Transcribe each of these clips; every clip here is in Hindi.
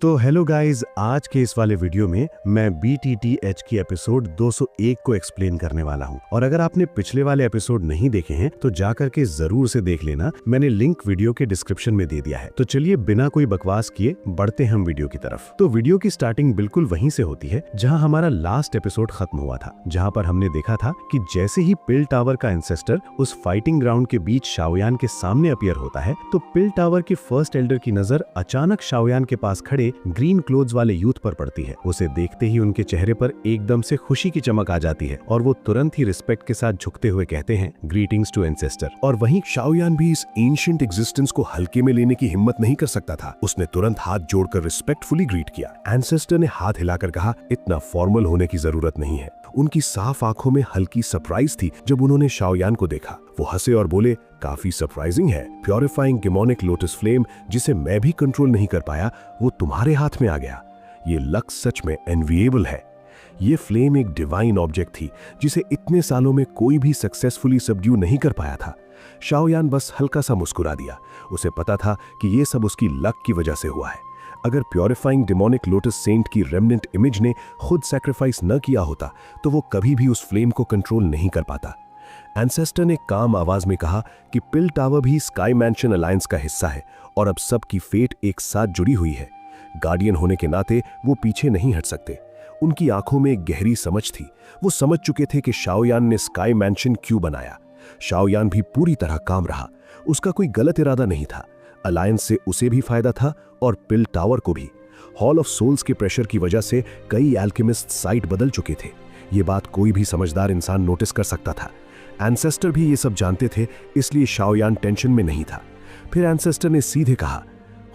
तो हेलो गाइस, आज के इस वाले वीडियो में मैं BTTH की एपिसोड 201 को एक्सप्लेन करने वाला हूं। और अगर आपने पिछले वाले एपिसोड नहीं देखे हैं तो जाकर के जरूर से देख लेना, मैंने लिंक वीडियो के डिस्क्रिप्शन में दे दिया है। तो चलिए बिना कोई बकवास किए बढ़ते हम वीडियो की तरफ। तो वीडियो की स्टार्टिंग बिल्कुल वहीं से होती है जहाँ हमारा लास्ट एपिसोड खत्म हुआ था, जहाँ पर हमने देखा था कि जैसे ही पिल टावर का एंसेस्टर उस फाइटिंग ग्राउंड के बीच शाओयान के सामने अपीयर होता है तो पिल टावर के फर्स्ट एल्डर की नजर अचानक शाओयान के पास खड़े ग्रीन क्लोथ्स वाले यूथ पर पड़ती है। उसे देखते ही उनके चेहरे पर एकदम से खुशी की चमक आ जाती है और वो तुरंत ही रिस्पेक्ट के साथ झुकते हुए कहते हैं, ग्रीटिंग्स टू एंसेस्टर। और वहीं शाओयान भी इस एंशिएंट एग्जिस्टेंस को हल्के में लेने की हिम्मत नहीं कर सकता था। उसने तुरंत हाथ जोड़कर रिस्पेक्टफुली ग्रीट किया। एंसेस्टर ने हाथ हिलाकर कहा, इतना फॉर्मल होने की जरूरत नहीं है। उनकी साफ आंखों में हल्की सरप्राइज थी जब उन्होंने शाओयान को देखा। वो हंसे और बोले, काफी सरप्राइजिंग है। प्योरिफाइंग डेमोनिक लोटस फ्लेम जिसे मैं भी कंट्रोल नहीं कर पाया, वो तुम्हारे हाथ में आ गया। ये लक्स सच में एनविएबल है। ये फ्लेम एक डिवाइन ऑब्जेक्ट थी जिसे इतने सालों में कोई भी सक्सेसफुली सबड्यू नहीं कर पाया था। शाओयान बस हल्का सा मुस्कुरा दिया। उसे पता था कि ये सब उसकी लक की वजह से हुआ है। अगर प्योरिफाइंग डेमोनिक लोटस सेंट की रेमनेंट इमेज ने खुद सैक्रिफाइस न किया होता तो वो कभी भी उस फ्लेम को कंट्रोल नहीं कर पाता। एंसेस्टर ने काम आवाज में कहा कि पिल टावर भी स्काई मैंशन अलायंस का हिस्सा है और अब सबकी फेट एक साथ जुड़ी हुई है। गार्डियन होने के नाते वो पीछे नहीं हट सकते। उनकी आंखों में एक गहरी समझ थी। वो समझ चुके थे कि शाओयान ने स्काई मैंशन क्यों बनाया। शाओयान भी पूरी तरह काम रहा। उसका कोई गलत इरादा नहीं था। अलायंस से उसे भी फायदा था और पिल टावर को भी। हॉल ऑफ सोल्स के प्रेशर की वजह से कई एल्केमिस्ट साइट बदल चुके थे। ये बात कोई भी समझदार इंसान नोटिस कर सकता था। एंसेस्टर भी ये सब जानते थे, इसलिए शाओयान टेंशन में नहीं था। फिर एंसेस्टर ने सीधे कहा,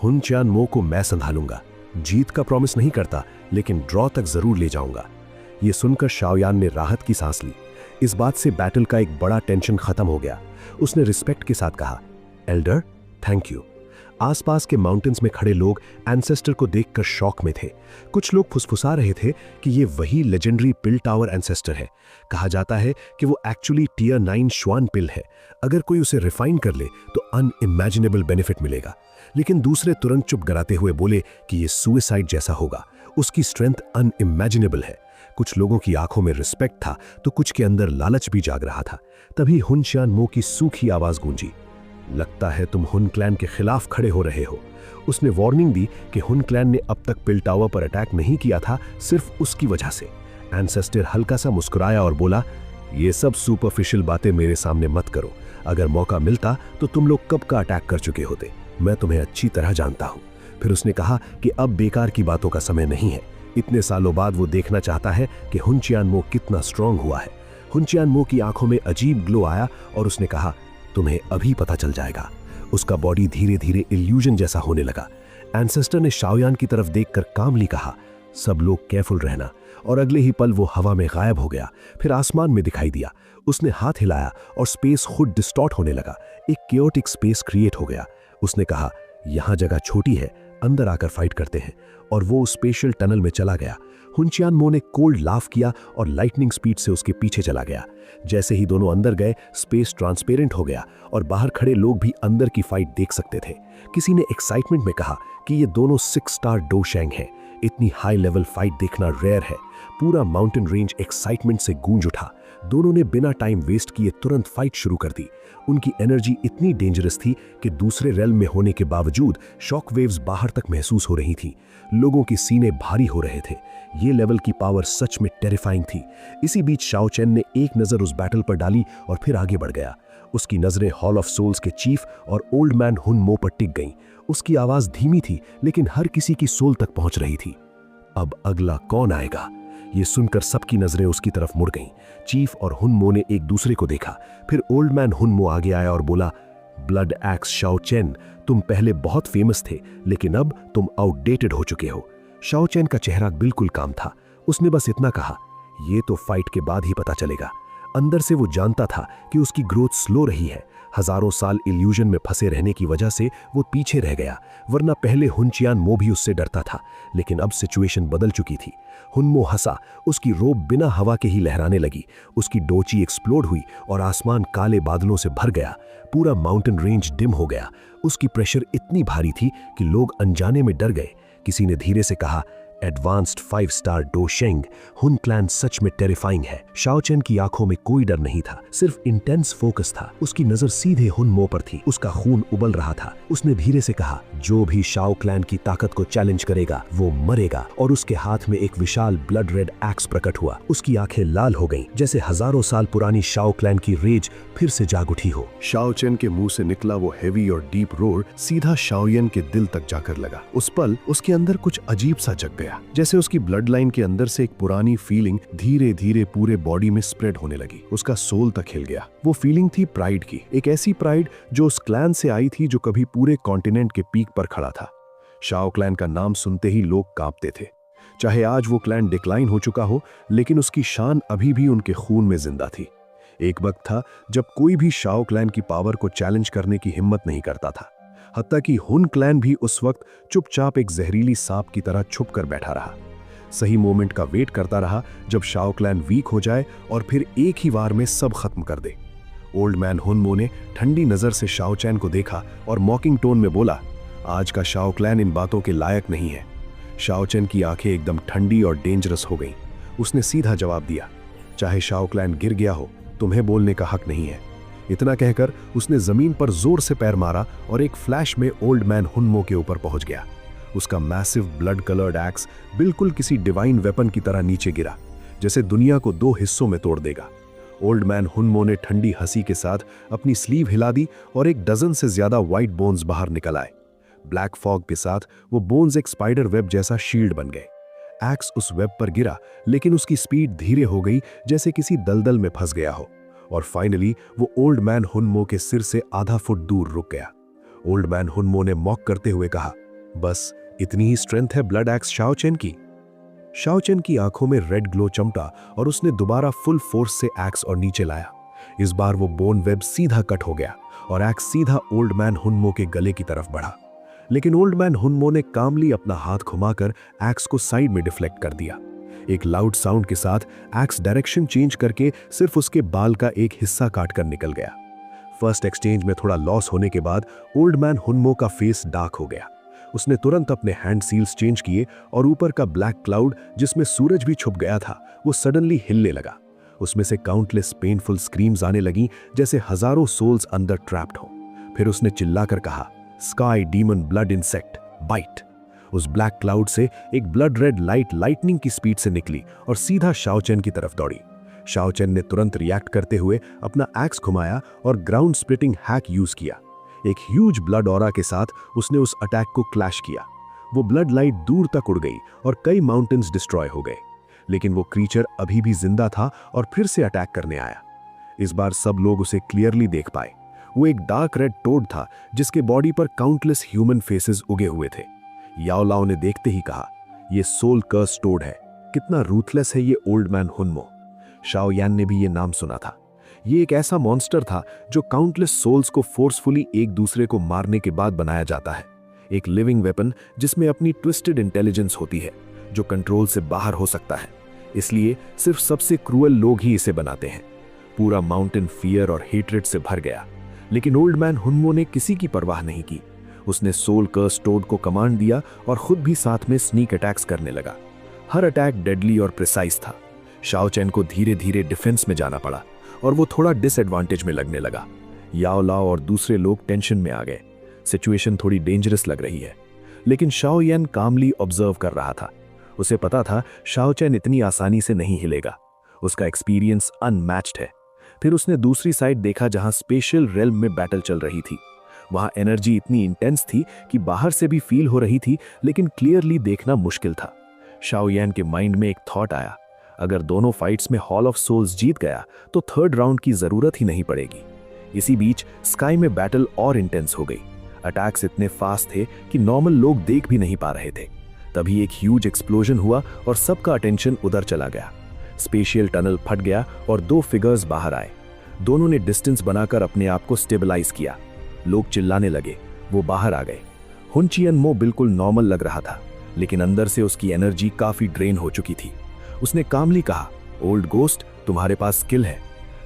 हुन च्यान मो को मैं संभालूंगा। जीत का प्रॉमिस नहीं करता, लेकिन ड्रॉ तक जरूर ले जाऊंगा। ये सुनकर शाओयान ने राहत की सांस ली। इस बात से बैटल का एक बड़ा टेंशन खत्म हो गया। उसने रिस्पेक्ट के साथ कहा, एल्डर थैंक यू। आसपास के माउंटेन्स में खड़े लोग एंसेस्टर को देखकर शॉक में थे। कुछ लोग फुसफुसा रहे थे कि ये वही लेजेंडरी पिल टावर एंसेस्टर है। कहा जाता है कि वो एक्चुअली टियर 9 श्वान पिल है। अगर कोई उसे रिफाइन कर ले तो अनइमेजिनेबल बेनिफिट मिलेगा। लेकिन दूसरे तुरंत चुप कराते हुए बोले कि ये सुसाइड जैसा होगा। उसकी स्ट्रेंथ अनइमेजिनेबल है। कुछ लोगों की आंखों में रिस्पेक्ट था तो कुछ के अंदर लालच भी जाग रहा था। तभी हुन च्यान मो की सूखी आवाज गूंजी, लगता है तुम हुन क्लैन के खिलाफ खड़े हो रहे हो। उसने वार्निंग दी कि हुन क्लैन ने अब तक पिल टावर पर अटैक नहीं किया था, सिर्फ उसकी वजह से। एंसेस्टर हल्का सा मुस्कुराया और बोला, ये सब सुपरफिशियल बातें मेरे सामने मत करो। अगर मौका मिलता तो तुम लोग कब का अटैक कर चुके होते। मैं तुम्हें अच्छी तरह जानता हूं। फिर उसने कहा कि अब बेकार की बातों का समय नहीं है। इतने सालों बाद वो देखना चाहता है कि हुन च्यान मो कितना स्ट्रांग हुआ है। हुन च्यान मो की आंखों में अजीब ग्लो आया और उसने कहा, तुम्हें अभी पता चल जाएगा। उसका बॉडी धीरे धीरे इल्यूजन जैसा होने लगा। एंसेस्टर ने शाओयान की तरफ देखकर कामली कहा, सब लोग केयरफुल रहना। और अगले ही पल वो हवा में गायब हो गया, फिर आसमान में दिखाई दिया। उसने हाथ हिलाया और स्पेस खुद डिस्टॉर्ट होने लगा। एक केओटिक स्पेस क्रिएट हो गया। उसने कहा, यहां जगह छोटी है, अंदर आकर फाइट करते हैं। और वो स्पेशल टनल में चला गया। हुन च्यान मो ने कोल्ड लाफ किया और लाइटनिंग स्पीड से उसके पीछे चला गया। जैसे ही दोनों अंदर गए, स्पेस ट्रांसपेरेंट हो गया और बाहर खड़े लोग भी अंदर की फाइट देख सकते थे। किसी ने एक्साइटमेंट में कहा कि ये दोनों 6 स्टार डोशैंग हैं। इतनी हाई लेवल फाइट देखना रेयर है। पूरा माउंटेन रेंज एक्साइटमेंट से गूंज उठा। दोनों ने बिना टाइम वेस्ट किए तुरंत फाइट शुरू कर दी। उनकी एनर्जी इतनी डेंजरस थी कि दूसरे रेल्म में होने के बावजूद शॉक वेव्स बाहर तक महसूस हो रही थी। लोगों के सीने भारी हो रहे थे। ये लेवल की पावर सच में टेरिफाइंग थी। इसी बीच शाओ चेन ने एक नजर उस बैटल पर डाली और फिर आगे बढ़ गया। उसकी नजरें हॉल ऑफ सोल्स के चीफ और ओल्ड मैन हुन मो पर टिक गईं। उसकी आवाज धीमी थी लेकिन हर किसी की सोल तक पहुंच रही थी। अब अगला कौन आएगा? ये सुनकर सबकी नजरें उसकी तरफ मुड़ गईं। चीफ और हुन मो ने एक दूसरे को देखा। फिर ओल्ड मैन हुन मो आगे आया और बोला, ब्लड एक्स शाओ चेन, तुम पहले बहुत फेमस थे लेकिन अब तुम आउटडेटेड हो चुके हो। शाओ चेन का चेहरा बिल्कुल काम था। उसने बस इतना कहा, ये तो फाइट के बाद ही पता चलेगा। अंदर से वो जानता था कि उसकी ग्रोथ स्लो रही है। हजारों साल इल्यूजन में फंसे रहने की वजह से वो पीछे रह गया, वरना पहले हुन च्यान मो भी उससे डरता था। लेकिन अब सिचुएशन बदल चुकी थी। हुन मो हंसा। उसकी रोब बिना हवा के ही लहराने लगी। उसकी डोची एक्सप्लोड हुई और आसमान काले बादलों से भर गया। पूरा माउंटेन रेंज डिम हो गया। उसकी प्रेशर इतनी भारी थी कि लोग अनजाने में डर गए। किसी ने धीरे से कहा, एडवांस्ड 5 स्टार डोशेंग, हुन क्लैन सच में टेरिफाइंग है। शाओ चेन की आंखों में कोई डर नहीं था, सिर्फ इंटेंस फोकस था। उसकी नजर सीधे हुन मो पर थी, उसका खून उबल रहा था। उसने धीरे से कहा, जो भी शाओ क्लैन की ताकत को चैलेंज करेगा वो मरेगा। और उसके हाथ में एक विशाल ब्लड रेड एक्स प्रकट हुआ। उसकी आंखें लाल हो गईं, जैसे हजारों साल पुरानी शाओ क्लैन की रेज फिर से जाग उठी हो। शाओ चेन के मुंह से निकला वो हैवी और डीप रोर सीधा शाओयन के दिल तक जाकर लगा। उस पल उसके अंदर कुछ अजीब सा जग गया, जैसे उसकी ब्लड लाइन के अंदर से एक पुरानी फीलिंग धीरे धीरे पूरे बॉडी में स्प्रेड होने लगी। उसका सोल तक हिल गया। वो फीलिंग थी प्राइड की, एक ऐसी प्राइड जो उस क्लैन से आई थी जो कभी पूरे कॉन्टिनेंट के पीक पर खड़ा था। शाओ क्लैन का नाम सुनते ही लोग कांपते थे। चाहे आज वो क्लैन डिक्लाइन हो चुका हो, लेकिन उसकी शान अभी भी उनके खून में जिंदा थी। एक वक्त था जब कोई भी शाओ क्लैन की पावर को चैलेंज करने की हिम्मत नहीं करता था। हत्ता कि हुन क्लैन भी उस वक्त चुपचाप एक जहरीली सांप की तरह छुप कर बैठा रहा, सही मोमेंट का वेट करता रहा जब शाओ क्लैन वीक हो जाए और फिर एक ही वार में सब खत्म कर दे। ओल्ड मैन हुन मो ने ठंडी नजर से शाओ चैन को देखा और मॉकिंग टोन में बोला, आज का शाओ क्लैन इन बातों के लायक नहीं है। शाओ चैन की आंखें एकदम ठंडी और डेंजरस हो गईं। उसने सीधा जवाब दिया, चाहे शाओ क्लैन गिर गया हो, तुम्हें बोलने का हक नहीं है। इतना कहकर उसने जमीन पर जोर से पैर मारा और एक फ्लैश में ओल्ड मैन हुन मो के ऊपर पहुंच गया। उसका मैसिव ब्लड कलर्ड एक्स बिल्कुल किसी डिवाइन वेपन की तरह नीचे गिरा, जैसे दुनिया को 2 हिस्सों में तोड़ देगा। ओल्ड मैन हुन मो ने ठंडी हंसी के साथ अपनी स्लीव हिला दी और एक डजन से ज्यादा व्हाइट बोन्स बाहर निकल आए। ब्लैक फॉग के साथ वो बोन्स एक स्पाइडर वेब जैसा शील्ड बन गए। एक्स उस वेब पर गिरा, लेकिन उसकी स्पीड धीरे हो गई, जैसे किसी दलदल में फंस गया हो। और फाइनली वो ओल्ड मैन हुन मो के सिर से आधा फुट दूर रुक गया। ओल्ड मैन हुन मो ने मॉक करते हुए कहा, बस इतनी ही स्ट्रेंथ है ब्लड एक्स शाओ चेन की। शाओ चेन की आंखों में रेड ग्लो चमका और उसने दोबारा फुल फोर्स से एक्स और नीचे लाया। इस बार वो बोन वेब सीधा कट हो गया और एक्स सीधा ओल्ड मैन हुन मो के गले की तरफ बढ़ा। लेकिन ओल्ड मैन हुन मो ने कामली अपना हाथ घुमाकर एक्स को साइड में डिफ्लेक्ट कर दिया। एक लाउड साउंड के साथ एक्स डायरेक्शन चेंज करके सिर्फ उसके बाल का एक हिस्सा काटकर निकल गया। फर्स्ट एक्सचेंज में थोड़ा लॉस होने के बाद ओल्ड मैन हुन मो का फेस डार्क हो गया। उसने तुरंत अपने हैंड सील्स चेंज किए और ऊपर का ब्लैक क्लाउड जिसमें सूरज भी छुप गया था, वो सडनली हिलने लगा। उसमें से काउंटलेस पेनफुल स्क्रीम्स आने लगी, जैसे हजारों सोल्स अंदर ट्रैप्ड हो। फिर उसने चिल्लाकर कहा, sky demon blood insect bite. उस ब्लैक क्लाउड से एक ब्लड रेड लाइट लाइटनिंग की स्पीड से निकली और सीधा शाओ चेन की तरफ दौड़ी। शाओ चेन ने तुरंत रिएक्ट करते हुए अपना एक्स घुमाया और ग्राउंड स्प्लिटिंग हैक यूज किया। एक ह्यूज ब्लड ऑरा के साथ उसने उस अटैक को क्लैश किया। वो ब्लड लाइट दूर तक उड़ गई और कई माउंटेन्स डिस्ट्रॉय हो गए, लेकिन वो क्रीचर अभी भी जिंदा था और फिर से अटैक करने आया। इस बार सब लोग उसे क्लियरली देख पाए। वो एक डार्क रेड टोड था जिसके बॉडी पर काउंटलेस ह्यूमन फेसेस उगे हुए थे। याओ लाओ ने देखते ही कहा, ये सोल कर्स टोड है, कितना रूथलेस है ये ओल्ड मैन हुन मो। शाओ यान ने भी ये नाम सुना था। ये एक ऐसा मॉन्स्टर था जो काउंटलेस सोल्स को फोर्सफुली एक दूसरे को मारने के बाद बनाया जाता है। एक लिविंग वेपन जिसमें अपनी ट्विस्टेड इंटेलिजेंस होती है, जो कंट्रोल से बाहर हो सकता है। इसलिए सिर्फ सबसे क्रूअल लोग ही इसे बनाते हैं। पूरा माउंटेन फियर और हेट्रेड से भर गया, लेकिन ओल्ड मैन हुन मो ने किसी की परवाह नहीं की। उसने सोल कर्स टोड को कमांड दिया और खुद भी साथ में स्नीक अटैक्स करने लगा। हर अटैक डेडली और प्रिसाइज था। शाओ चेन को धीरे धीरे डिफेंस में जाना पड़ा और वो थोड़ा डिसएडवांटेज में लगने लगा। याओ लाओ और दूसरे लोग टेंशन में आ गए। सिचुएशन थोड़ी डेंजरस लग रही है, लेकिन शाओ यान कामली ऑब्जर्व कर रहा था। उसे पता था शाओ चेन इतनी आसानी से नहीं हिलेगा। उसका एक्सपीरियंस अनमैच्ड है। फिर उसने दूसरी साइड देखा जहां स्पेशल रेल्म में बैटल चल रही थी। वहां एनर्जी इतनी इंटेंस थी कि बाहर से भी फील हो रही थी, लेकिन क्लियरली देखना मुश्किल था। शाओ यान के माइंड में एक थॉट आया, अगर दोनों फाइट्स में हॉल ऑफ सोल्स जीत गया तो थर्ड राउंड की जरूरत ही नहीं पड़ेगी। इसी बीच स्काई में बैटल और इंटेंस हो गई। अटैक्स इतने फास्ट थे कि नॉर्मल लोग देख भी नहीं पा रहे थे। तभी एक ह्यूज एक्सप्लोजन हुआ और सबका अटेंशन उधर चला गया। स्पेशियल टनल फट गया और 2 फिगर्स बाहर आए। दोनों ने डिस्टेंस बनाकर अपने आप को स्टेबलाइज किया। लोग चिल्लाने लगे। वो बाहर आ गए। हुन चियन मो बिल्कुल नॉर्मल लग रहा था, लेकिन अंदर से उसकी एनर्जी काफी ड्रेन हो चुकी थी। उसने कामली कहा, ओल्ड गोस्ट, तुम्हारे पास स्किल है।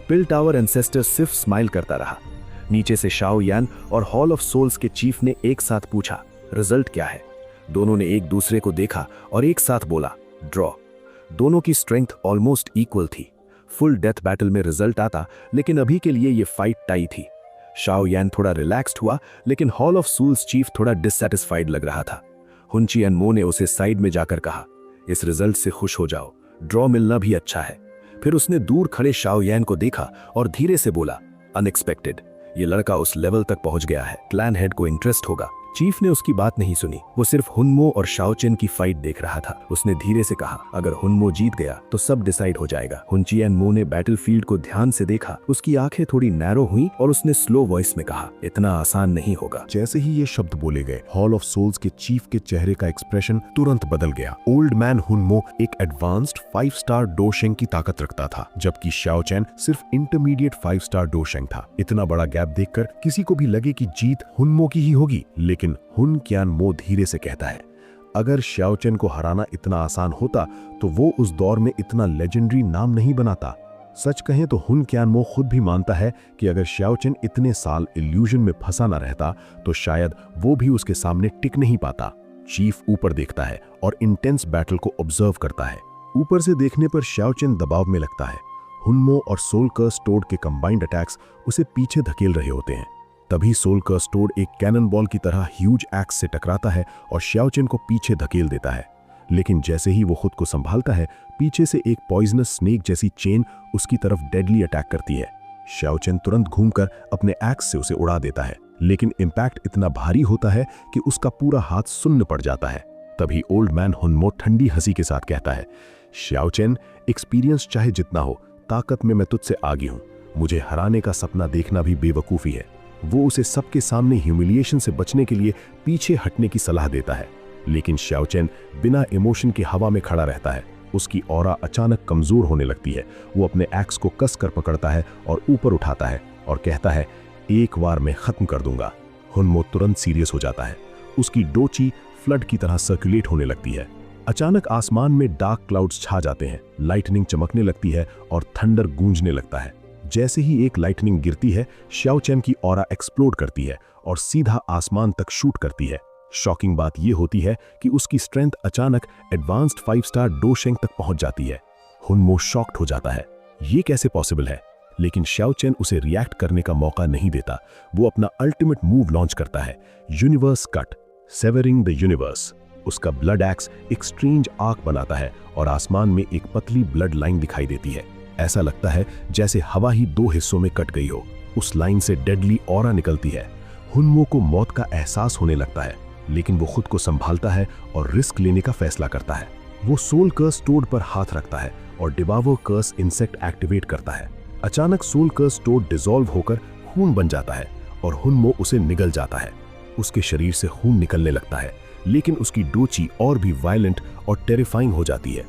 पिल टावर एंसेस्टर सिर्फ स्माइल करता रहा। नीचे से शाओ यान और हॉल ऑफ सोल्स के चीफ ने एक साथ पूछा, रिजल्ट क्या है? दोनों ने एक दूसरे को देखा और एक साथ बोला ड्रॉ। दोनों की स्ट्रेंथ ऑलमोस्ट इक्वल थी। फुल डेथ बैटल में रिजल्ट आता, लेकिन अभी के लिए ये फाइट टाई थी। शाओ यान थोड़ा रिलैक्स्ड हुआ, लेकिन हॉल ऑफ सूल्स चीफ थोड़ा डिससैटिस्फाइड लग रहा था। हुन चियन-मो ने उसे साइड में जाकर कहा, इस रिजल्ट से खुश हो जाओ, ड्रॉ मिलना भी अच्छा है। फिर उसने दूर खड़े शाओ यान को देखा और धीरे से बोला, अनएक्सपेक्टेड, ये लड़का उस लेवल तक पहुंच गया है, क्लैन हेड को इंटरेस्ट होगा। चीफ ने उसकी बात नहीं सुनी, वो सिर्फ हुनमो और शाओ चेन की फाइट देख रहा था। उसने धीरे से कहा, अगर हुनमो जीत गया तो सब डिसाइड हो जाएगा। हुन चियन-मो ने बैटलफील्ड को ध्यान से देखा, उसकी आंखें थोड़ी नैरो हुई और उसने स्लो वॉइस में कहा, इतना आसान नहीं होगा। जैसे ही ये शब्द बोले गए, हॉल ऑफ सोल्स के चीफ के चेहरे का एक्सप्रेशन तुरंत बदल गया। ओल्ड मैन हुनमो एक एडवांस्ड 5 स्टार डोशेंग की ताकत रखता था, जबकि शाओ चेन सिर्फ इंटरमीडिएट 5 स्टार डोशेंग था। इतना बड़ा गैप देखकर किसी को भी लगे कि जीत हुनमो की ही होगी, लेकिन हुन चियन-मो धीरे से कहता है, अगर शाओ चेन को हराना इतना आसान होता तो वो उस दौर में इतना लेजेंडरी नाम नहीं बनाता। सच कहें तो हुन चियन-मो खुद भी मानता है कि अगर शाओ चेन इतने साल इल्यूजन में फंसा न रहता तो शायद वो भी उसके सामने टिक नहीं पाता। चीफ ऊपर देखता है और इंटेंस बैटल को ऑब्जर्व करता है। ऊपर से देखने पर शाओ चेन दबाव में लगता है। हुनमो और सोल कर्स टोड के कंबाइंड अटैक्स उसे पीछे धकेल रहे होते हैं। तभी सोल कर्स टोड एक कैनन बॉल की तरह ह्यूज एक्स से टकराता है और शाओ चेन को पीछे धकेल देता है। लेकिन जैसे ही वो खुद को संभालता है, पीछे से एक पॉइजनस स्नेक जैसी चेन उसकी तरफ डेडली अटैक करती है। शाओ चेन तुरंत घूमकर अपने एक्स से उसे उड़ा देता है, लेकिन इम्पैक्ट इतना भारी होता है कि उसका पूरा हाथ सुन्न पड़ जाता है। तभी ओल्ड मैन हुनमो ठंडी हंसी के साथ कहता है, शाओ चेन, एक्सपीरियंस चाहे जितना हो, ताकत में मैं तुझसे आगे हूं। मुझे हराने का सपना देखना भी बेवकूफ़ी है। वो उसे सबके सामने ह्यूमिलिएशन से बचने के लिए पीछे हटने की सलाह देता है, लेकिन शाओ चेन बिना इमोशन के हवा में खड़ा रहता है। उसकी ऑरा अचानक कमजोर होने लगती है। वो अपने एक्स को कसकर पकड़ता है और ऊपर उठाता है और कहता है, एक बार मैं खत्म कर दूंगा। हुनमो तुरंत सीरियस हो जाता है। उसकी डोची फ्लड की तरह सर्कुलेट होने लगती है। अचानक आसमान में डार्क क्लाउड्स छा जाते हैं, लाइटनिंग चमकने लगती है और थंडर गूंजने लगता है। जैसे ही एक लाइटनिंग गिरती है, शाओ चेन की ऑरा एक्सप्लोड करती है और सीधा आसमान तक शूट करती है। शॉकिंग बात यह होती है कि उसकी स्ट्रेंथ अचानक एडवांस्ड 5 स्टार डोशेंग तक पहुंच जाती है। हुनमो शॉक्ड हो जाता है, ये कैसे पॉसिबल है? लेकिन शाओ चेन उसे रिएक्ट करने का मौका नहीं देता। वो अपना अल्टीमेट मूव लॉन्च करता है, universe cut, savouring the universe. उसका ब्लड एक्स एक स्ट्रेंज आर्क बनाता है और आसमान में एक पतली ब्लड लाइन दिखाई देती है। ऐसा लगता है जैसे हवा ही 2 हिस्सों में कट गई हो। उस लाइन से डेडली ऑरा निकलती है। हुनमो को मौत का एहसास होने लगता है, लेकिन वो खुद को संभालता है और रिस्क लेने का फैसला करता है। वो सोल कर्स टोड पर हाथ रखता है और डिबावो कर्स इंसेक्ट एक्टिवेट करता है। अचानक सोल कर्स टोड डिसॉल्व होकर खून बन जाता है और हुनमो उसे निगल जाता है। उसके शरीर से खून निकलने लगता है, लेकिन उसकी डोची और भी वायलेंट और टेरिफाइंग हो जाती है।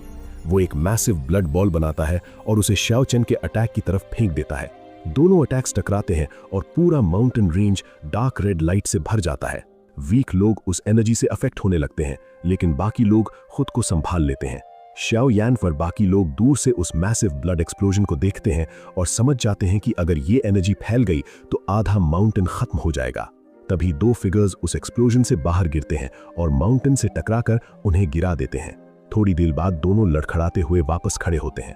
वो एक मैसिव ब्लड बॉल बनाता है और उसे शाओ चेन के अटैक की तरफ फेंक देता है। दोनों अटैक्स टकराते हैं और पूरा mountain range dark red light से भर जाता है। वीक लोग उस एनर्जी से अफेक्ट होने लगते हैं, लेकिन बाकी लोग खुद को संभाल लेते हैं। शाओ यान और बाकी लोग दूर से उस मैसिव ब्लड एक्सप्लोजन को देखते हैं और समझ जाते हैं कि अगर ये एनर्जी फैल गई तो आधा माउंटेन खत्म हो जाएगा। तभी 2 फिगर्स उस एक्सप्लोजन से बाहर गिरते हैं और माउंटेन से टकराकर उन्हें गिरा देते हैं। थोड़ी देर बाद दोनों लड़खड़ाते हुए वापस खड़े होते हैं।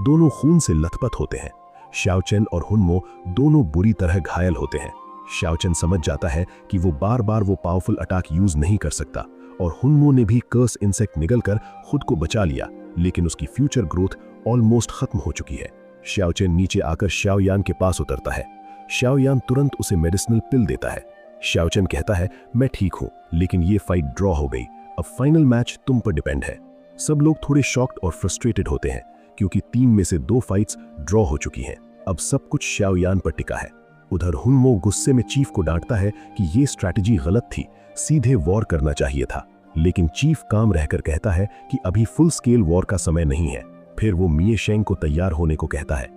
दोनों खून से लथपथ होते हैं। शाओ चेन और हुनमो दोनों बुरी तरह घायल होते हैं। शाओ चेन समझ जाता है कि वो बार बार वो पावरफुल अटैक यूज नहीं कर सकता और हुनमो ने भी कर्स इंसेक्ट निगलकर खुद को बचा लिया, लेकिन उसकी फ्यूचर ग्रोथ ऑलमोस्ट खत्म हो चुकी है। शाओ चेन नीचे आकर शाओ यान के पास उतरता है। शाओ यान तुरंत उसे मेडिसिनल पिल देता है। शाओ चेन कहता है, मैं ठीक हूं, लेकिन ये फाइट ड्रॉ हो गई। अब फाइनल मैच तुम पर डिपेंड है। सब लोग थोड़े शॉक्ड और फ्रस्ट्रेटेड होते हैं क्योंकि 3 में से 2 फाइट्स ड्रॉ हो चुकी हैं। अब सब कुछ शाओ यान पर टिका है। उधर हुनमो गुस्से में चीफ को डांटता है कि ये स्ट्रैटेजी गलत थी, सीधे वॉर करना चाहिए था। लेकिन चीफ काम रहकर कहता है कि अभी फुल स्केल वॉर का समय नहीं है। फिर वो मिये शेंग को तैयार होने को कहता है।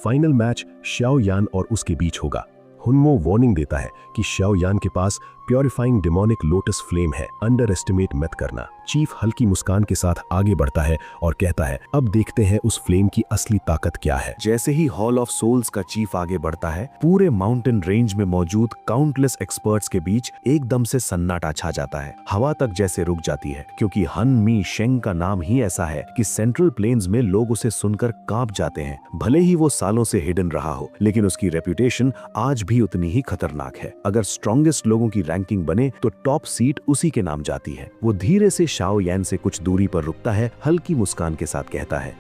फाइनल मैच शाओ यान और उसके बीच होगा। हुनमो वार्निंग देता है कि शाओ यान के पास प्योरिफाइंग डेमोनिक लोटस फ्लेम है, अंडर एस्टिमेट मत करना। चीफ हल्की मुस्कान के साथ आगे बढ़ता है और कहता है, अब देखते हैं उस फ्लेम की असली ताकत क्या है। जैसे ही हॉल ऑफ सोल्स का चीफ आगे बढ़ता है, पूरे माउंटेन रेंज में मौजूद काउंटलेस एक्सपर्ट्स के बीच एकदम से सन्नाटा छा जाता है। हवा तक जैसे रुक जाती है, क्योंकि हन मी शेंग का नाम ही ऐसा है कि सेंट्रल प्लेन्स में लोग उसे सुनकर कांप जाते हैं। भले ही वो सालों से हिडन रहा हो, लेकिन उसकी रेपुटेशन आज भी उतनी ही खतरनाक है। अगर स्ट्रॉन्गेस्ट लोगों की रैंकिंग बने तो टॉप सीट उसी के नाम जाती है। वो धीरे से शाओ यान से कुछ दूरी पर रुकता है, हल्की मुस्कान के साथ कहता है,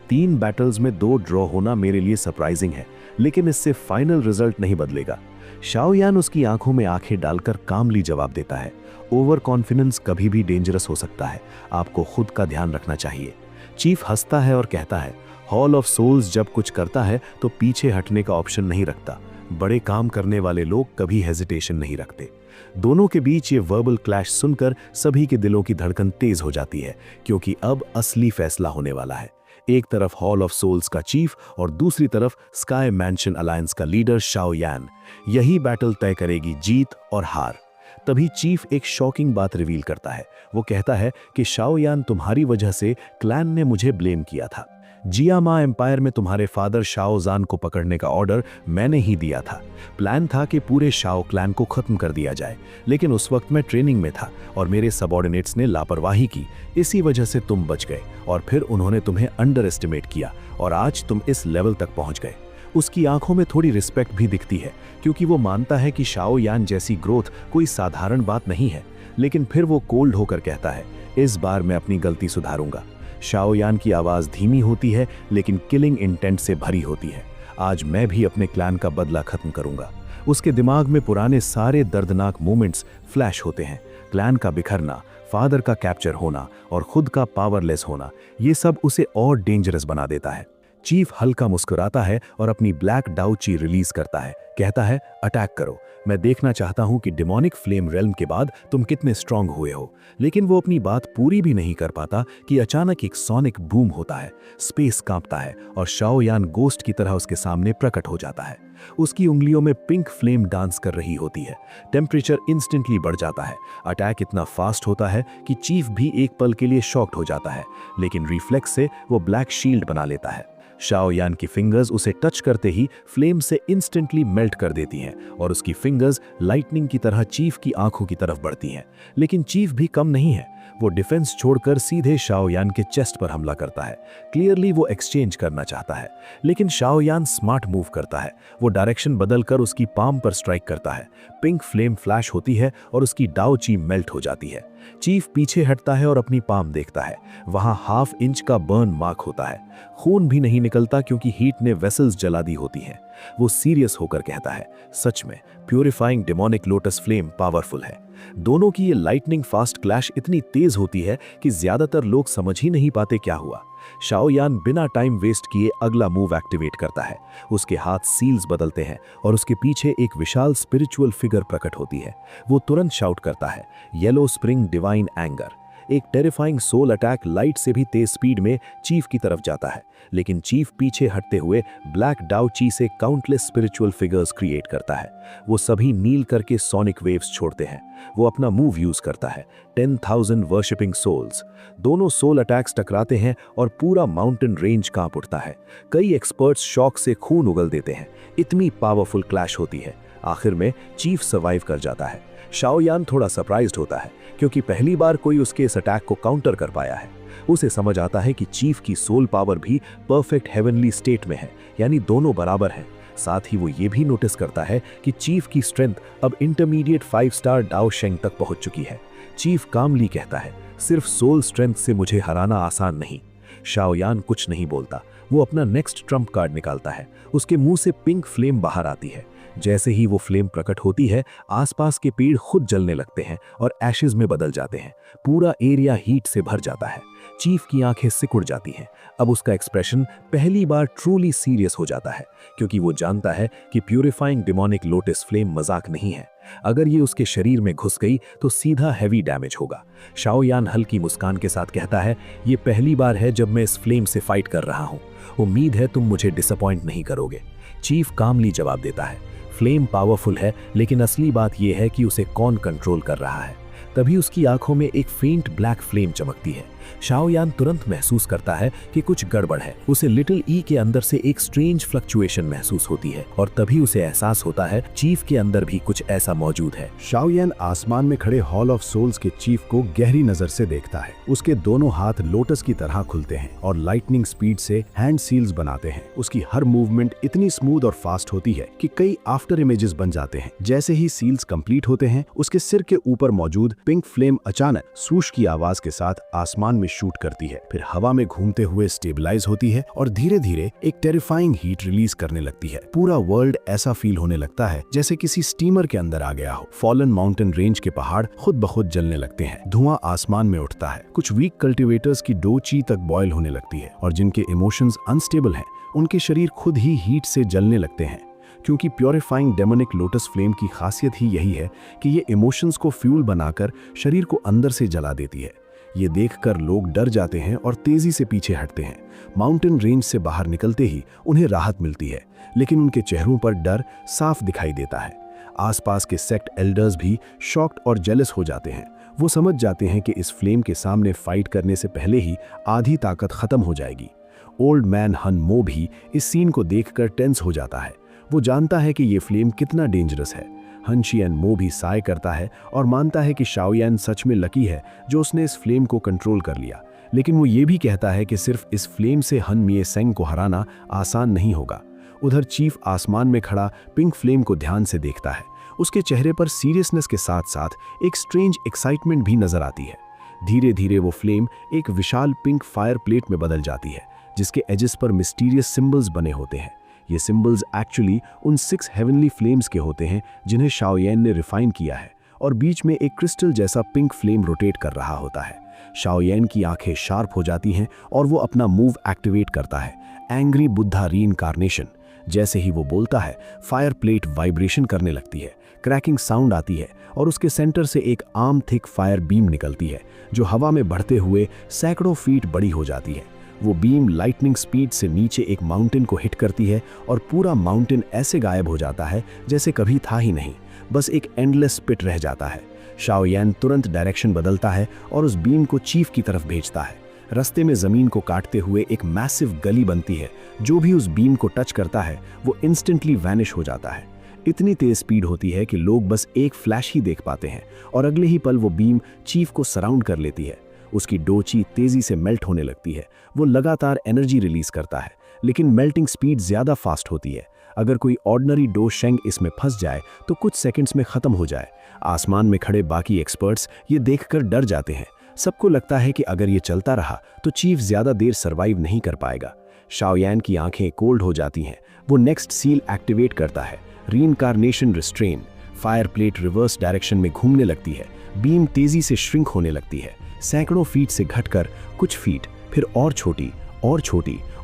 3 बैटल्स में 2 ड्रॉ होना मेरे लिए सरप्राइजिंग है, लेकिन इससे फाइनल रिजल्ट नहीं बदलेगा। शाओ यान उसकी आंखों में आंखें डालकर कामली जवाब देता है, ओवर कॉन्फिडेंस कभी भी डेंजरस हो सकता है, आपको खुद का ध्यान रखना चाहिए। चीफ हंसता है और कहता है, हॉल ऑफ सोल्स जब कुछ करता है तो पीछे हटने का ऑप्शन नहीं रखता। बड़े काम करने वाले लोग कभी हेजिटेशन नहीं रखते। दोनों के बीच ये वर्बल क्लैश सुनकर सभी के दिलों की धड़कन तेज हो जाती है, क्योंकि अब असली फैसला होने वाला है। एक तरफ हॉल ऑफ सोल्स का चीफ और दूसरी तरफ स्काई मैंशन अलायंस का लीडर शाओ यान। यही बैटल तय करेगी जीत और हार। तभी चीफ एक शॉकिंग बात रिवील करता है। वो कहता है कि शाओ यान, तुम्हारी वजह से क्लैन ने मुझे ब्लेम किया था। जियामा एम्पायर में तुम्हारे फादर शाओ जान को पकड़ने का ऑर्डर मैंने ही दिया था। प्लान था कि पूरे शाओ क्लैन को खत्म कर दिया जाए, लेकिन उस वक्त मैं ट्रेनिंग में था और मेरे सबऑर्डिनेट्स ने लापरवाही की। इसी वजह से तुम बच गए और फिर उन्होंने तुम्हें अंडर एस्टिमेट किया और आज तुम इस लेवल तक पहुंच गए। उसकी आंखों में थोड़ी रिस्पेक्ट भी दिखती है, क्योंकि वो मानता है कि शाओ यान जैसी ग्रोथ कोई साधारण बात नहीं है। लेकिन फिर वो कोल्ड होकर कहता है, इस बार मैं अपनी गलती सुधारूंगा। शाओ यान की आवाज धीमी होती है, लेकिन किलिंग इंटेंट से भरी होती है। आज मैं भी अपने क्लैन का बदला खत्म करूंगा। उसके दिमाग में पुराने सारे दर्दनाक मोमेंट्स फ्लैश होते हैं। क्लैन का बिखरना, फादर का कैप्चर होना और खुद का पावरलेस होना, ये सब उसे और डेंजरस बना देता है। चीफ हल्का मुस्कुराता है और अपनी ब्लैक डाउची रिलीज करता है। कहता है, अटैक करो, मैं देखना चाहता हूं कि डेमोनिक फ्लेम रेल्म के बाद तुम कितने स्ट्रांग हुए हो। लेकिन वो अपनी बात पूरी भी नहीं कर पाता कि अचानक एक सोनिक बूम होता है, स्पेस कांपता है और शाओ यान गोस्ट की तरह उसके सामने प्रकट हो जाता है। उसकी उंगलियों में पिंक फ्लेम डांस कर रही होती है। टेम्परेचर इंस्टेंटली बढ़ जाता है। अटैक इतना फास्ट होता है कि चीफ भी एक पल के लिए शॉक्ड हो जाता है, लेकिन रिफ्लेक्स से वो ब्लैक शील्ड बना लेता है। शाओ यान की फिंगर्स उसे टच करते ही फ्लेम से इंस्टेंटली मेल्ट कर देती हैं और उसकी फिंगर्स लाइटनिंग की तरह चीफ की आंखों की तरफ बढ़ती हैं। लेकिन चीफ भी कम नहीं है। वो डिफेंस छोड़कर सीधे शाओ यान के चेस्ट पर हमला करता है। क्लियरली वो एक्सचेंज करना चाहता है, लेकिन शाओ यान स्मार्ट मूव करता है। वो डायरेक्शन बदलकर उसकी पाम पर स्ट्राइक करता है। पिंक फ्लेम फ्लैश होती है और उसकी डाउ ची मेल्ट हो जाती है। चीफ पीछे हटता है और अपनी पाम देखता है। वहां 1/2 इंच का बर्न मार्क होता है। खून भी नहीं निकलता क्योंकि हीट ने वेसल्स जला दी होती हैं। वो सीरियस होकर कहता है, सच में purifying demonic lotus flame powerful है। दोनों की ये लाइटनिंग फास्ट क्लैश इतनी तेज होती है कि ज्यादातर लोग समझ ही नहीं पाते क्या हुआ। शाओ यान बिना टाइम वेस्ट किए अगला मूव एक्टिवेट करता है। उसके हाथ सील्स बदलते हैं और उसके पीछे एक विशाल स्पिरिचुअल फिगर प्रकट होती है। वो तुरंत शाउट करता है, येलो स्प्रिंग डिवाइन एंगर। एक टेरिफाइंग सोल अटैक लाइट से भी तेज स्पीड में चीफ की तरफ जाता है, लेकिन चीफ पीछे हटते हुए ब्लैक डाउ ची से काउंटलेस स्पिरिचुअल फिगर्स क्रिएट करता है। वो सभी नील करके सोनिक वेव्स छोड़ते हैं। वो अपना मूव यूज करता है, 10,000 वर्शिपिंग सोल्स। दोनों सोल अटैक्स टकराते हैं और पूरा माउंटेन रेंज कांप उठता है। कई एक्सपर्ट्स शॉक से खून उगल देते हैं। इतनी पावरफुल क्लैश होती है। आखिर में चीफ सर्वाइव कर जाता है। शाओ यान थोड़ा सरप्राइज्ड होता है, क्योंकि पहली बार कोई उसके इस अटैक को काउंटर कर पाया है। उसे समझ आता है कि चीफ की सोल पावर भी परफेक्ट हेवनली स्टेट में है, यानी दोनों बराबर हैं। साथ ही वो ये भी नोटिस करता है कि चीफ की स्ट्रेंथ अब इंटरमीडिएट 5 स्टार डाओ शेंग तक पहुंच चुकी है। चीफ कामली कहता है, सिर्फ सोल स्ट्रेंथ से मुझे हराना आसान नहीं। शाओ यान कुछ नहीं बोलता। वो अपना नेक्स्ट ट्रम्प कार्ड निकालता है। उसके मुंह से पिंक फ्लेम बाहर आती है। जैसे ही वो फ्लेम प्रकट होती है, आसपास के पेड़ खुद जलने लगते हैं और एशेज में बदल जाते हैं। पूरा एरिया हीट से भर जाता है। चीफ की आंखें सिकुड़ जाती हैं। अब उसका एक्सप्रेशन पहली बार ट्रूली सीरियस हो जाता है, क्योंकि वो जानता है कि प्यूरिफाइंग डेमोनिक लोटस फ्लेम मजाक नहीं है। अगर ये उसके शरीर में घुस गई तो सीधा हैवी डैमेज होगा। शाओ यान हल्की मुस्कान के साथ कहता है, ये पहली बार है जब मैं इस फ्लेम से फाइट कर रहा हूँ। उम्मीद है तुम मुझे डिसअपॉइंट नहीं करोगे। चीफ कामली जवाब देता है, फ्लेम पावरफुल है, लेकिन असली बात यह है कि उसे कौन कंट्रोल कर रहा है। तभी उसकी आंखों में एक फेंट ब्लैक फ्लेम चमकती है। शाओयान तुरंत महसूस करता है कि कुछ गड़बड़ है। उसे लिटिल ई के अंदर से एक स्ट्रेंज फ्लक्चुएशन महसूस होती है और तभी उसे एहसास होता है चीफ के अंदर भी कुछ ऐसा मौजूद है। शाओयान आसमान में खड़े हॉल ऑफ सोल्स के चीफ को गहरी नजर से देखता है। उसके दोनों हाथ लोटस की तरह खुलते हैं और लाइटनिंग स्पीड से हैंड सील्स बनाते हैं। उसकी हर मूवमेंट इतनी स्मूथ और फास्ट होती है कि कई आफ्टर इमेजेस बन जाते हैं। जैसे ही सील्स कंप्लीट होते हैं, उसके सिर के ऊपर मौजूद पिंक फ्लेम अचानक सूश की आवाज के साथ आसमान में शूट करती है, फिर हवा में घूमते हुए स्टेबलाइज होती है और धीरे धीरे एक टेरिफाइंग हीट रिलीज करने लगती है। पूरा वर्ल्ड ऐसा फील होने लगता है जैसे किसी स्टीमर के अंदर आ गया हो। फॉलन माउंटेन रेंज के पहाड़ खुद ब खुद जलने लगते हैं, धुआं आसमान में उठता है। कुछ वीक कल्टीवेटर्स की डो ची तक बॉयल होने लगती है और जिनके इमोशंस अनस्टेबल हैं, उनके शरीर खुद ही हीट से जलने लगते हैं। क्योंकि प्योरीफाइंग डेमोनिक लोटस फ्लेम की खासियत ही यही है कि ये इमोशंस को फ्यूल बनाकर शरीर को अंदर से जला देती है। ये देखकर लोग डर जाते हैं और तेजी से पीछे हटते हैं। माउंटेन रेंज से बाहर निकलते ही उन्हें राहत मिलती है, लेकिन उनके चेहरों पर डर साफ दिखाई देता है। आसपास के सेक्ट एल्डर्स भी शॉक्ड और जेलस हो जाते हैं। वो समझ जाते हैं कि इस फ्लेम के सामने फाइट करने से पहले ही आधी ताकत खत्म हो जाएगी। ओल्ड मैन हन मो भी इस सीन को देखकर टेंस हो जाता है। वो जानता है कि ये फ्लेम कितना डेंजरस है। हन शियन मो भी साय करता है और मानता है कि शाओयान सच में लकी है जो उसने इस फ्लेम को कंट्रोल कर लिया, लेकिन वो ये भी कहता है कि सिर्फ इस फ्लेम से हन मिए सेंग को हराना आसान नहीं होगा। उधर चीफ आसमान में खड़ा पिंक फ्लेम को ध्यान से देखता है। उसके चेहरे पर सीरियसनेस के साथ साथ एक स्ट्रेंज एक्साइटमेंट भी नजर आती है। धीरे धीरे वो फ्लेम एक विशाल पिंक फायर प्लेट में बदल जाती है, जिसके एजेस पर मिस्टीरियस सिंबल्स बने होते हैं। ये सिंबल्स एक्चुअली उन 6 हेवनली फ्लेम्स के होते हैं जिन्हें शाओयान ने रिफाइन किया है, और बीच में एक क्रिस्टल जैसा पिंक फ्लेम रोटेट कर रहा होता है। शाओयान की आंखें शार्प हो जाती हैं और वो अपना मूव एक्टिवेट करता है, एंग्री बुद्धा रीइंकार्नेशन। जैसे ही वो बोलता है, फायर प्लेट वाइब्रेशन करने लगती है, क्रैकिंग साउंड आती है और उसके सेंटर से एक आर्म थिक फायर बीम निकलती है जो हवा में बढ़ते हुए सैकड़ों फीट बड़ी हो जाती है। वो बीम लाइटनिंग स्पीड से नीचे एक माउंटेन को हिट करती है और पूरा माउंटेन ऐसे गायब हो जाता है जैसे कभी था ही नहीं, बस एक एंडलेस पिट रह जाता है। शाओयान तुरंत डायरेक्शन बदलता है और उस बीम को चीफ की तरफ भेजता है। रास्ते में जमीन को काटते हुए एक मैसिव गली बनती है। जो भी उस बीम को टच करता है वो इंस्टेंटली वैनिश हो जाता है। इतनी तेज स्पीड होती है कि लोग बस एक फ्लैश ही देख पाते हैं और अगले ही पल वो बीम चीफ को सराउंड कर लेती है। उसकी डोची तेजी से मेल्ट होने लगती है। वो लगातार एनर्जी रिलीज करता है, लेकिन मेल्टिंग स्पीड ज्यादा फास्ट होती है। अगर कोई ऑर्डिनरी डो शेंग इसमें फंस जाए तो कुछ सेकंड्स में खत्म हो जाए। आसमान में खड़े बाकी एक्सपर्ट्स ये देखकर डर जाते हैं। सबको लगता है कि अगर ये चलता रहा तो चीफ ज्यादा देर सरवाइव नहीं कर पाएगा। शाओयान की आंखें कोल्ड हो जाती हैं। वो नेक्स्ट सील एक्टिवेट करता है, reincarnation restrain. Fire plate reverse direction में घूमने लगती है। बीम तेजी से श्रिंक होने लगती है, सैकड़ों फीट से घटकर कुछ फीट, फिर और छोटी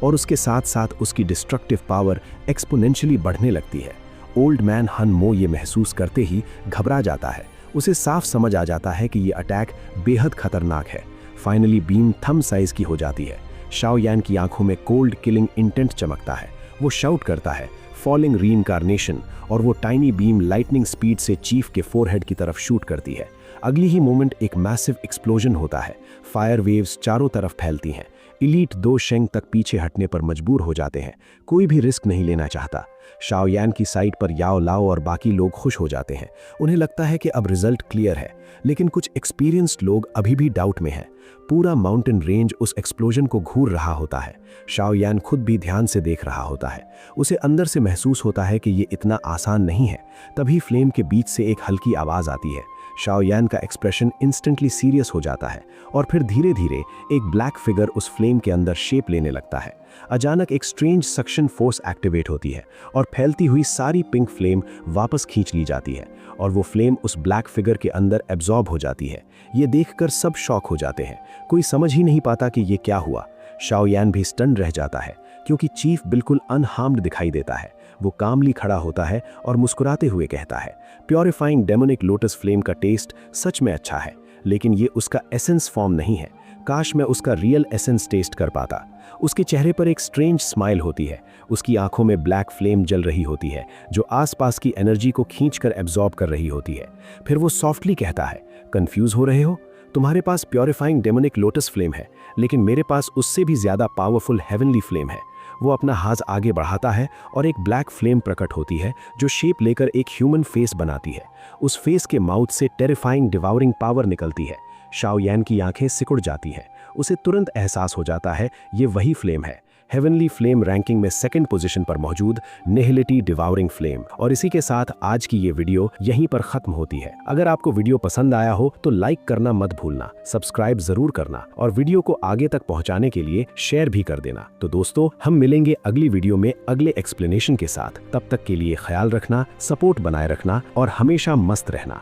और उसके साथ साथ उसकी डिस्ट्रक्टिव पावर एक्सपोनेंशियली बढ़ने लगती है। ओल्ड मैन हन मो ये महसूस करते ही घबरा जाता है। उसे साफ समझ आ जाता है कि ये अटैक बेहद खतरनाक है। फाइनली बीम थंब साइज की हो जाती है। शाओयान की आंखों में कोल्ड किलिंग इंटेंट चमकता है। वो शाउट करता है, फॉलिंग रीइंकार्नेशन, और वो टाइनी बीम लाइटनिंग स्पीड से चीफ के फोरहेड की तरफ शूट करती है। अगली ही मोमेंट एक मैसिव एक्सप्लोजन होता है। फायर वेव्स चारों तरफ फैलती हैं। इलीट 2 शेंग तक पीछे हटने पर मजबूर हो जाते हैं। कोई भी रिस्क नहीं लेना चाहता। शाओयान की साइड पर याओ लाओ और बाकी लोग खुश हो जाते हैं। उन्हें लगता है कि अब रिजल्ट क्लियर है, लेकिन कुछ एक्सपीरियंस्ड लोग अभी भी डाउट में हैं। पूरा माउंटेन रेंज उस एक्सप्लोजन को घूर रहा होता है। शाओयान खुद भी ध्यान से देख रहा होता है। उसे अंदर से महसूस होता है कि ये इतना आसान नहीं है। तभी फ्लेम के बीच से एक हल्की आवाज आती है। शाओयान का एक्सप्रेशन इंस्टेंटली सीरियस हो जाता है और फिर धीरे धीरे एक ब्लैक फिगर उस फ्लेम के अंदर शेप लेने लगता है। अचानक एक स्ट्रेंज सक्शन फोर्स एक्टिवेट होती है और फैलती हुई सारी पिंक फ्लेम वापस खींच ली जाती है और वो फ्लेम उस ब्लैक फिगर के अंदर एब्जॉर्ब हो जाती है। ये देखकर सब शॉक हो जाते हैं। कोई समझ ही नहीं पाता कि ये क्या हुआ। शाओयान भी स्टन रह जाता है क्योंकि चीफ बिल्कुल अनहार्म्ड दिखाई देता है। वो कामली खड़ा होता है और मुस्कुराते हुए कहता है, प्योरीफाइंग डेमोनिक लोटस फ्लेम का टेस्ट सच में अच्छा है, लेकिन ये उसका एसेंस फॉर्म नहीं है। काश मैं उसका रियल एसेंस टेस्ट कर पाता। उसके चेहरे पर एक स्ट्रेंज स्माइल होती है, उसकी आंखों में ब्लैक फ्लेम जल रही होती है जो आसपास की एनर्जी को खींचकर एब्जॉर्ब कर रही होती है। फिर वो सॉफ्टली कहता है, कंफ्यूज हो रहे हो? तुम्हारे पास प्योरीफाइंग डेमोनिक लोटस फ्लेम है, लेकिन मेरे पास उससे भी ज्यादा पावरफुल हेवनली फ्लेम है। वो अपना हाथ आगे बढ़ाता है और एक ब्लैक फ्लेम प्रकट होती है जो शेप लेकर एक ह्यूमन फेस बनाती है। उस फेस के माउथ से टेरिफाइंग डिवाउरिंग पावर निकलती है। शाओ यान की आंखें सिकुड़ जाती हैं। उसे तुरंत एहसास हो जाता है ये वही फ्लेम है, हेवनली फ्लेम रैंकिंग में सेकंड पोजीशन पर मौजूद निहिलिटी डिवाउरिंग फ्लेम। और इसी के साथ आज की ये वीडियो यहीं पर खत्म होती है। अगर आपको वीडियो पसंद आया हो तो लाइक करना मत भूलना, सब्सक्राइब जरूर करना और वीडियो को आगे तक पहुंचाने के लिए शेयर भी कर देना। तो दोस्तों, हम मिलेंगे अगली वीडियो में अगले एक्सप्लेनेशन के साथ। तब तक के लिए ख्याल रखना, सपोर्ट बनाए रखना और हमेशा मस्त रहना।